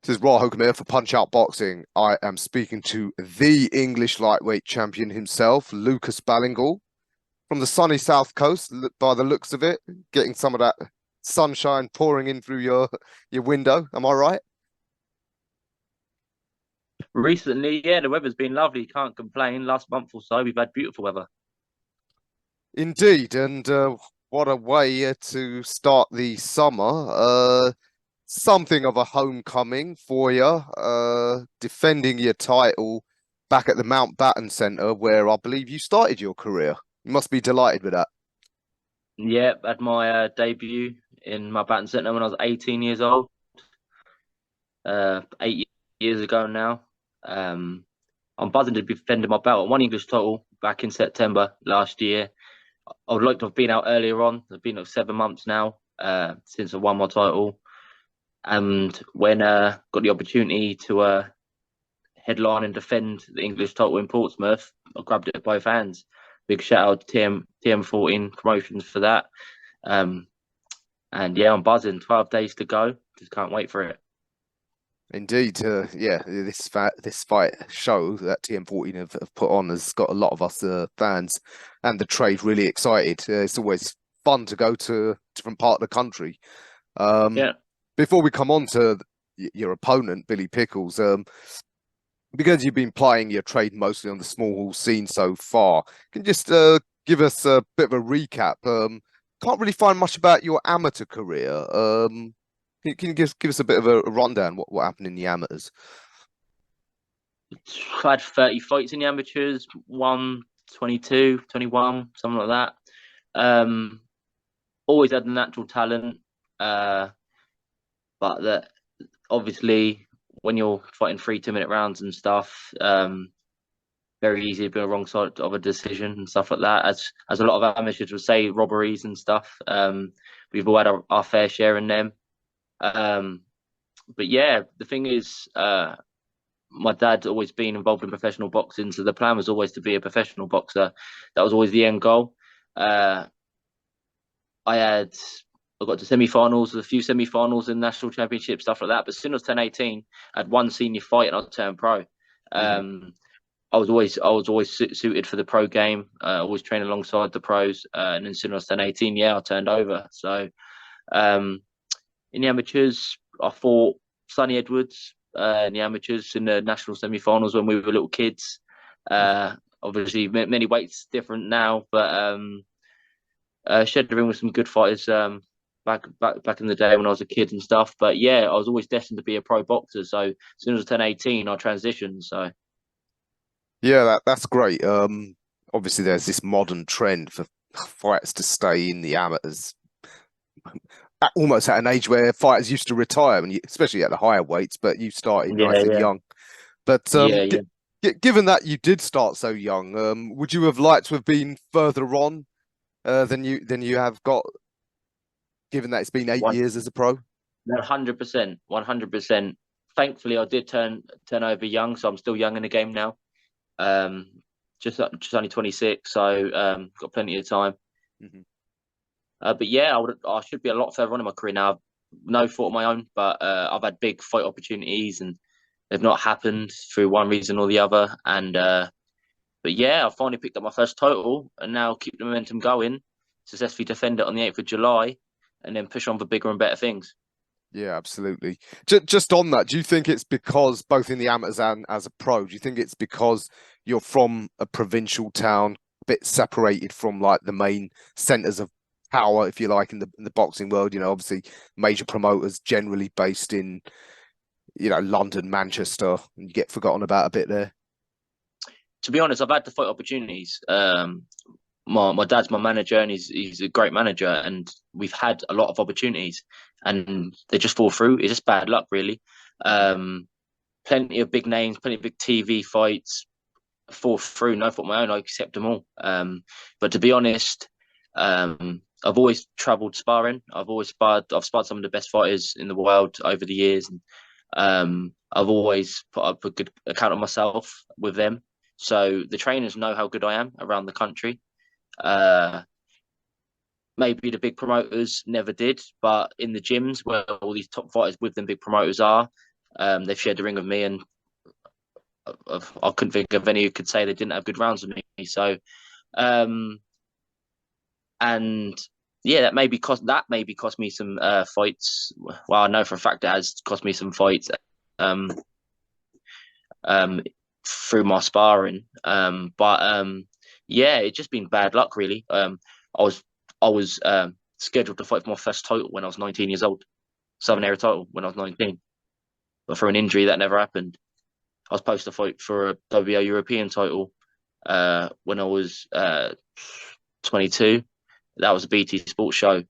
This is Raw Hogan here for Punch Out Boxing. I am speaking to the English lightweight champion himself, Lucas Ballingall, from the sunny south coast. By the looks of it, getting some of that sunshine pouring in through your window. Am I right? Recently, yeah, the weather's been lovely. Can't complain. Last month or so, we've had beautiful weather. Indeed, and what a way to start the summer. Something of a homecoming for you, defending your title back at the Mountbattencentre, where I believe you started your career. You must be delighted with that. Yeah, had my debut in my batting centre when I was 18 years old, 8 years ago now. Um, I'm buzzing to be defending my belt. I won English title back in September last year. I would like to have been out earlier on. It's been like 7 months now since I won my title. And when got the opportunity to headline and defend the English title in Portsmouth, I grabbed it with both hands. Big shout out to TM14 Promotions for that. Um, and yeah, I'm buzzing. 12 days to go. Just can't wait for it. Indeed, yeah, this fight show that TM14 have put on has got a lot of us fans and the trade really excited. It's always fun to go to a different part of the country. Um, Yeah. Before we come on to your opponent, Billy Pickles, because you've been playing your trade mostly on the small hall scene so far, can you just give us a bit of a recap? Can't really find much about your amateur career. Can you give us a bit of a rundown what happened in the amateurs? I had 30 fights in the amateurs, won 22, 21, something like that. Always had the natural talent. But that obviously when you're fighting 3 2-minute rounds and stuff, very easy to be on the wrong side of a decision and stuff like that. As a lot of amateurs would say, robberies and stuff. We've all had our fair share in them. Um, but yeah, the thing is, my dad's always been involved in professional boxing, so the plan was always to be a professional boxer. That was always the end goal. Uh, I had I got to semi-finals, a few semi-finals in national championship stuff like that. But as soon as I turned 18, I had one senior fight and I turned pro. Hmm. Um, I was always suited for the pro game. Always trained alongside the pros, and then as soon as I turned 18, yeah, I turned over. So um, in the amateurs, I fought Sonny Edwards in the amateurs in the national semi-finals when we were little kids. Obviously, many weights different now, but shared the ring with some good fighters back in the day when I was a kid and stuff. But yeah, I was always destined to be a pro boxer. So as soon as I turned 18, I transitioned. So Yeah, that's great. Obviously there's this modern trend for fighters to stay in the amateurs almost at an age where fighters used to retire, and especially at the higher weights. But you started yeah, nice and yeah, young. But yeah, yeah. given that you did start so young, would you have liked to have been further on than you have got, given that it's been eight One years as a pro? 100%, 100%. Thankfully, I did turn over young, so I'm still young in the game now. Um, just only 26, so got plenty of time. Hmm. But yeah, I should be a lot further on in my career now. No fault of my own, but I've had big fight opportunities and they've not happened through one reason or the other. And but yeah, I finally picked up my first title and now keep the momentum going. Successfully defend it on the 8th of July, and then push on for bigger and better things. Yeah, absolutely. Just on that, do you think it's because both in the amateurs and as a pro, do you think it's because you're from a provincial town, a bit separated from like the main centers of power, if you like, in the boxing world? You know, obviously major promoters generally based in, London, Manchester, and you get forgotten about a bit there. To be honest, I've had the fight opportunities. My dad's my manager, and he's a great manager, and we've had a lot of opportunities, and they just fall through. It's just bad luck, really. Hmm. Um, Plenty of big names, plenty of big TV fights fall through. No fault of my own. I accept them all. But to be honest, I've always travelled sparring. I've always sparred. I've sparred some of the best fighters in the world over the years, and I've always put up a good account of myself with them. So the trainers know how good I am around the country. Uh, Maybe the big promoters never did, but in the gyms where all these top fighters with them big promoters are, They've shared the ring with me, and I couldn't think of any who could say they didn't have good rounds with me. So, um, and yeah, that maybe cost me some fights. Well, I know for a fact it has cost me some fights. Um, um, through my sparring. But yeah, it's just been bad luck really. I was I was scheduled to fight for my first title when I was 19 years old, Southern Area title when I was 19, but for an injury that never happened. I was supposed to fight for a WBO European title when I was 22. That was a BT Sports show.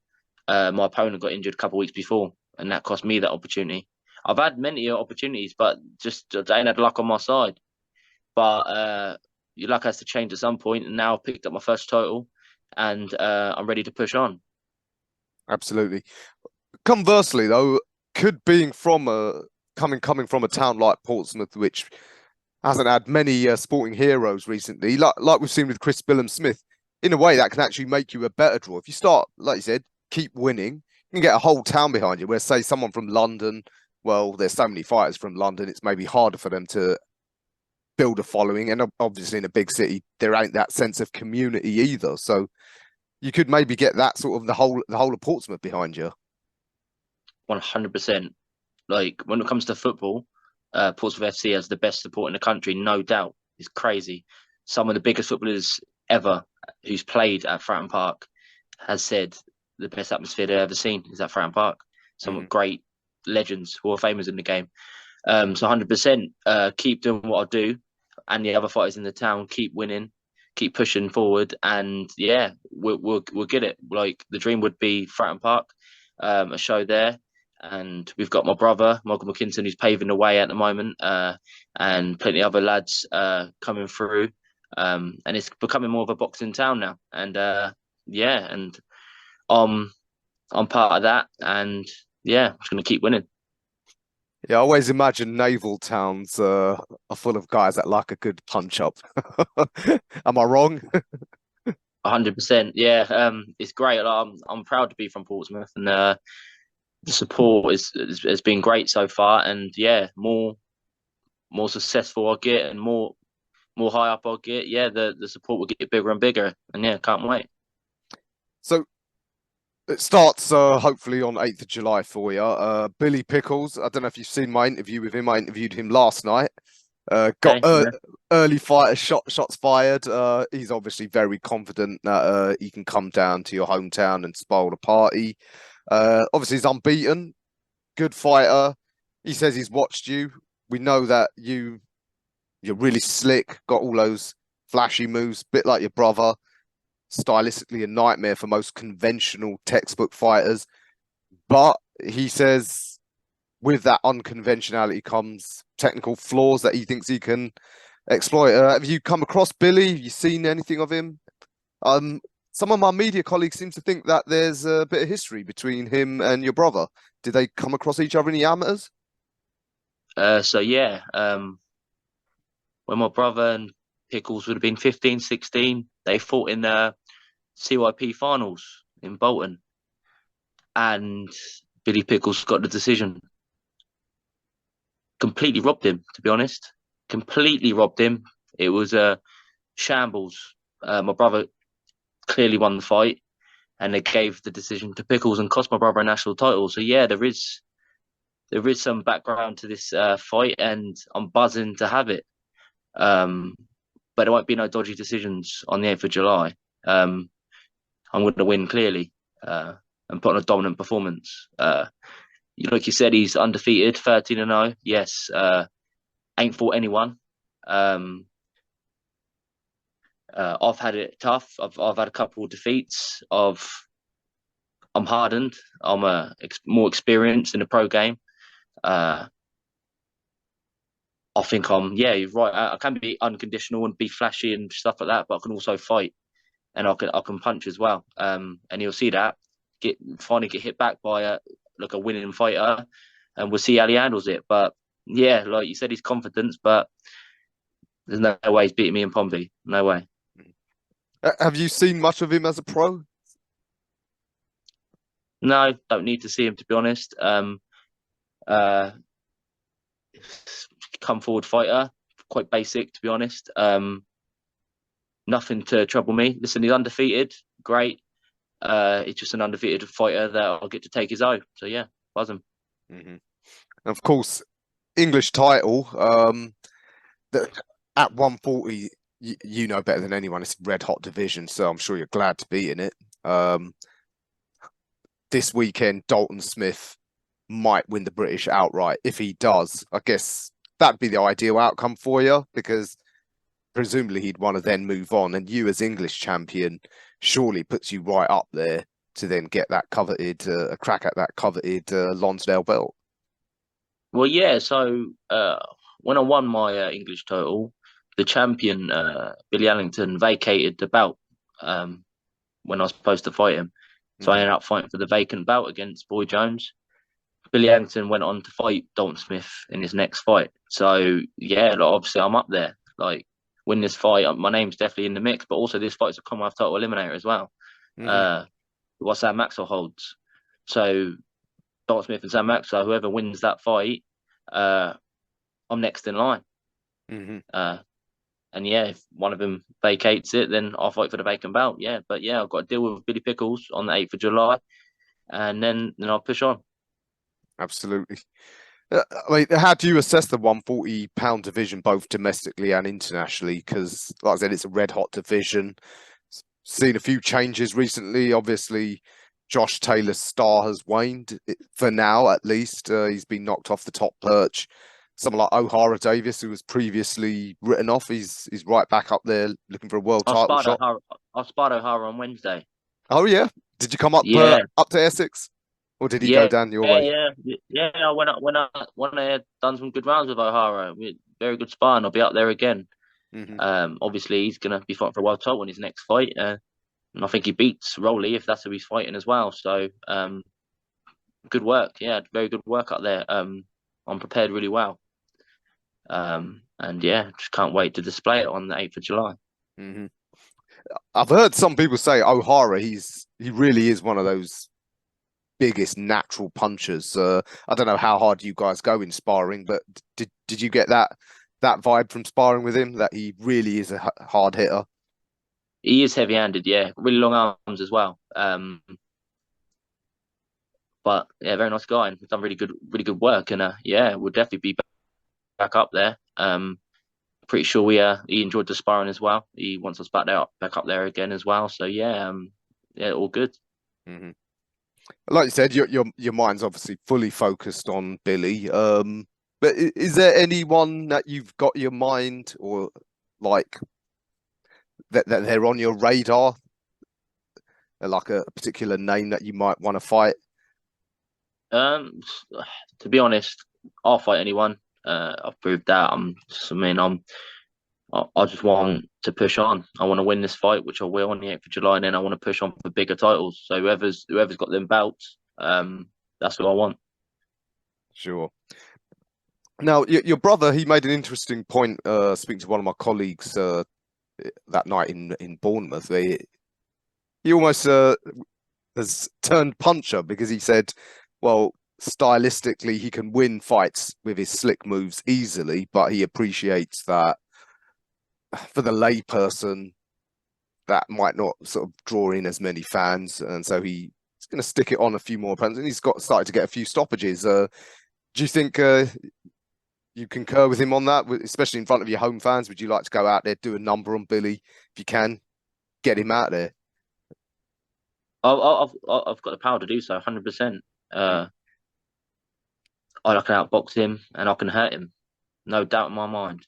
My opponent got injured a couple of weeks before, and that cost me that opportunity. I've had many opportunities, but just I ain't had luck on my side. But your luck has to change at some point, and now I've picked up my first title, and I'm ready to push on. Absolutely. Conversely, though, could being from a coming from a town like Portsmouth, which hasn't had many sporting heroes recently, like we've seen with Chris Billham-Smith, in a way that can actually make you a better draw. If you start, like you said, keep winning, you can get a whole town behind you. Where say someone from London, well, there's so many fighters from London, it's maybe harder for them to build a following. And obviously in a big city, there ain't that sense of community either. So you could maybe get that sort of the whole of Portsmouth behind you. 100%. Like when it comes to football, Portsmouth FC has the best support in the country, no doubt. It's crazy. Some of the biggest footballers ever who's played at Fratton Park has said the best atmosphere they've ever seen is at Fratton Park. Some great legends, Hall of Famers in the game. So 100%, keep doing what I do, and the other fighters in the town keep winning, keep pushing forward, and yeah, we'll get it. Like the dream would be Fratton Park, a show there, and we've got my brother Michael McKinson who's paving the way at the moment, and plenty of other lads coming through, and it's becoming more of a boxing town now, and yeah, and I'm part of that, and yeah, I'm just gonna keep winning. Yeah, I always imagine naval towns are full of guys that like a good punch up. Am I wrong? 100%. Yeah, it's great. I'm proud to be from Portsmouth, and the support has been great so far. And yeah, more successful I get, and more high up I get, yeah, the support will get bigger and bigger. And yeah, can't wait. So it starts hopefully on 8th of July for you. Billy Pickles, I don't know if you've seen my interview with him. I interviewed him last night. Got Okay, yeah. early fighter shots fired. He's obviously very confident that he can come down to your hometown and spoil the party. Obviously he's unbeaten, good fighter. He says he's watched you. We know that you're really slick, got all those flashy moves, bit like your brother. Stylistically a nightmare for most conventional textbook fighters. But he says with that unconventionality comes technical flaws that he thinks he can exploit. Have you come across Billy? Have you seen anything of him? Some of my media colleagues seem to think that there's a bit of history between him and your brother. Did they come across each other in the amateurs? So yeah, when my brother and Pickles would have been 15, 16, they fought in the CYP finals in Bolton, and Billy Pickles got the decision. Completely robbed him, to be honest. Completely robbed him. It was a shambles. My brother clearly won the fight, and they gave the decision to Pickles and cost my brother a national title. So yeah, there is some background to this fight, and I'm buzzing to have it. But there won't be no dodgy decisions on the 8th of July. I'm going to win clearly, and put on a dominant performance. Like you said, he's undefeated, 13-0. Yes, ain't fought anyone. I've had it tough. I've had a couple of defeats. I'm hardened. I'm more experienced in the pro game. I think yeah, you're right. I can be unconditional and be flashy and stuff like that, but I can also fight, and I can punch as well. And you'll see that finally get hit back by a winning fighter, and we'll see how he handles it. But yeah, like you said, he's confidence, but there's no way he's beating me in Pompey. No way. Have you seen much of him as a pro? No, don't need to see him, to be honest. Uh, come forward fighter, quite basic to be honest. Nothing to trouble me. Listen, he's undefeated, great. It's just an undefeated fighter that I'll get to take his own. So yeah, buzzing. Mm-hmm. Of course, English title. At 140, you know better than anyone. It's a red hot division, so I'm sure you're glad to be in it. This weekend, Dalton Smith might win the British outright. If he does, I guess that'd be the ideal outcome for you, because presumably he'd want to then move on, and you as English champion surely puts you right up there to then get that coveted a crack at that coveted Lonsdale belt. Well, yeah. So when I won my English title, the champion Billy Allington vacated the belt when I was supposed to fight him. So I ended up fighting for the vacant belt against Boy Jones. Billy Allington went on to fight Dalton Smith in his next fight. So yeah, like, obviously I'm up there. Like, win this fight, my name's definitely in the mix. But also this fight's a Commonwealth title eliminator as well. What Sam Maxwell holds. So Dalton Smith and Sam Maxwell, whoever wins that fight, I'm next in line. And yeah, if one of them vacates it, then I'll fight for the vacant belt. Yeah, but yeah, I've got to deal with Billy Pickles on the 8th of July, and then I'll push on. Absolutely. I mean, how do you assess the 140-pound division, both domestically and internationally? Because, like I said, it's a red-hot division. Seen a few changes recently. Obviously, Josh Taylor's star has waned, for now at least. He's been knocked off the top perch. Someone like O'Hara Davis, who was previously written off, he's right back up there looking for a world title shot. I spotted O'Hara on Wednesday. Oh yeah, did you come up up to Essex, or did he go down your way? Yeah. I went up when I had done some good rounds with O'Hara. Very good sparring. I'll be up there again. Obviously he's gonna be fighting for a world title in his next fight, and I think he beats Rowley if that's who he's fighting as well. So good work. Yeah, very good work up there. I'm prepared really well. And yeah, just can't wait to display it on the 8th of July. I've heard some people say O'Hara, he really is one of those biggest natural punchers. I don't know how hard you guys go in sparring, but did you get that vibe from sparring with him, that he really is a hard hitter? He is heavy-handed, yeah. Really long arms as well. But yeah, very nice guy, and done really good work. And yeah, we'll definitely be back up there. Pretty sure he enjoyed the sparring as well. He wants us back up there again as well. So yeah, all good. Like you said, your mind's obviously fully focused on Billy. But is there anyone that you've got your mind, or like that they're on your radar, like a particular name that you might want to fight? To be honest, I'll fight anyone. I've proved that. I just want to push on. I want to win this fight, which I will on the 8th of July, and then I want to push on for bigger titles. So whoever's got them belts, that's what I want. Sure. Now, your brother, he made an interesting point, speaking to one of my colleagues that night in Bournemouth. He almost has turned puncher, because he said, well, stylistically, he can win fights with his slick moves easily, but he appreciates that for the layperson, that might not sort of draw in as many fans, and so he's going to stick it on a few more opponents, and he's started to get a few stoppages. Do you think you concur with him on that, especially in front of your home fans? Would you like to go out there, do a number on Billy if you can, get him out there? I've got the power to do so, 100%. I can outbox him and I can hurt him, no doubt in my mind.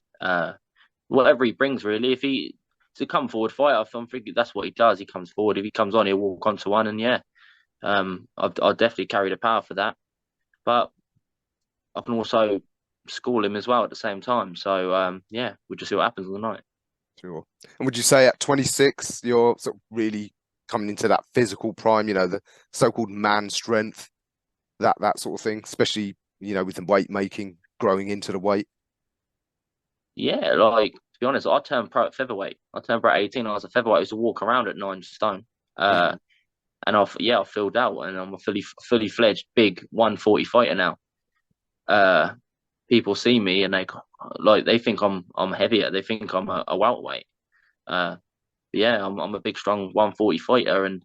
Whatever he brings, really. If he's a come forward fighter, I'm thinking that's what he does. He comes forward. If he comes on, he'll walk onto one, and yeah, I'll definitely carry the power for that. But I can also school him as well at the same time. So yeah, we'll just see what happens on the night. Sure. And would you say at 26, you're sort of really coming into that physical prime, the so-called man strength, that sort of thing, especially, with the weight making, growing into the weight? Yeah, like, to be honest, I turned pro at featherweight. I turned pro at 18. I was a featherweight. I used to walk around at 9 stone. And I filled out, and I'm a fully fledged big 140 fighter now. people see me and they think I'm heavier. They think I'm a welterweight. Uh, yeah, I'm a big, strong 140 fighter, and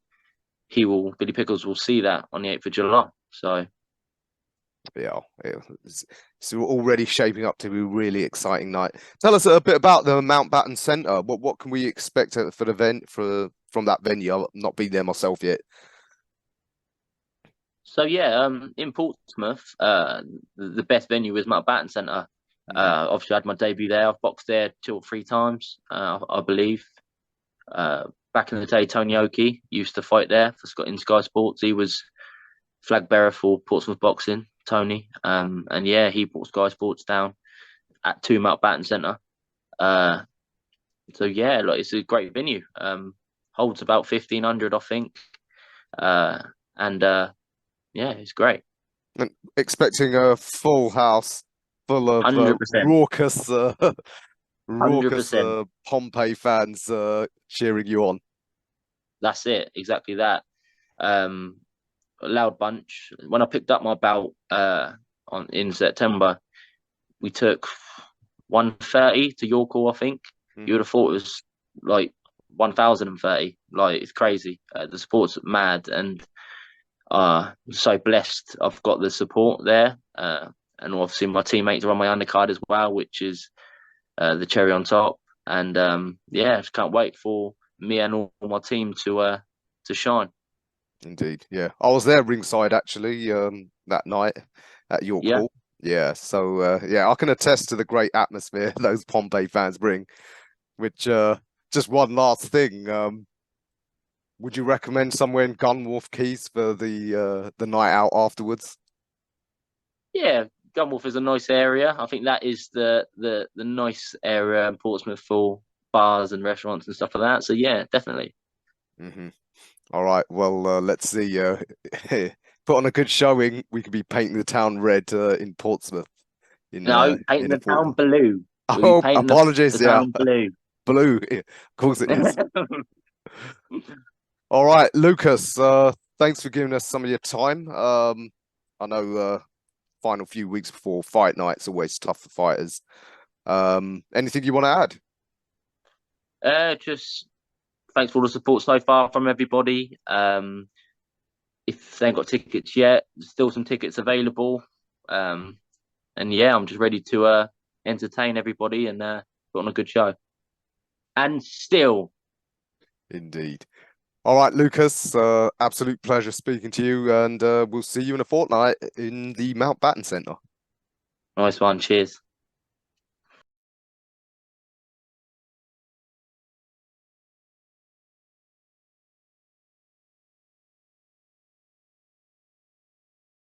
Billy Pickles will see that on the 8th of July. So Yeah, it's already shaping up to be a really exciting night. Tell us a bit about the Mountbatten Centre. What can we expect for the event from that venue? I've not been there myself yet. yeah, in Portsmouth, the best venue is Mountbatten Centre. Obviously, I had my debut there. I've boxed there 2 or 3 times, I believe. Back in the day, Tony Oki used to fight there in Sky Sports. He was flag bearer for Portsmouth Boxing, Tony. And yeah, he brought Sky Sports down to Mountbatten Centre. So yeah, it's a great venue. Holds about 1,500, I think. And yeah, it's great. And expecting a full house full of 100%. raucous 100%. Pompey fans cheering you on. That's it. Exactly that. A loud bunch. When I picked up my belt in September, we took 130 to York Hall, I think. You would have thought it was like 1,030. Like, it's crazy. The support's mad, and so blessed I've got the support there. And obviously my teammates are on my undercard as well, which is the cherry on top. And yeah, just can't wait for me and all my team to shine. Indeed, yeah. I was there ringside actually that night at York Yeah. Hall. Yeah, so yeah, I can attest to the great atmosphere those Pompey fans bring. Which just one last thing, would you recommend somewhere in Gunwharf Keys for the night out afterwards? Yeah, Gunwharf is a nice area. I think that is the nice area in Portsmouth for bars and restaurants and stuff like that. So yeah, definitely. All right, well, let's see. Put on a good showing. We could be painting the town red in Portsmouth No, painting in a the town fortnight. blue. We'll be Oh, painting apologies. the Yeah, town blue. blue. Of course it is. All right, Lucas. Thanks for giving us some of your time. I know final few weeks before fight night's always tough for fighters. Anything you want to add? Just thanks for all the support so far from everybody. If they ain't got tickets yet, there's still some tickets available. And yeah, I'm just ready to entertain everybody and put on a good show. And still. Indeed. All right, Lucas, absolute pleasure speaking to you, and we'll see you in a fortnight in the Mountbatten Centre. Nice one. Cheers.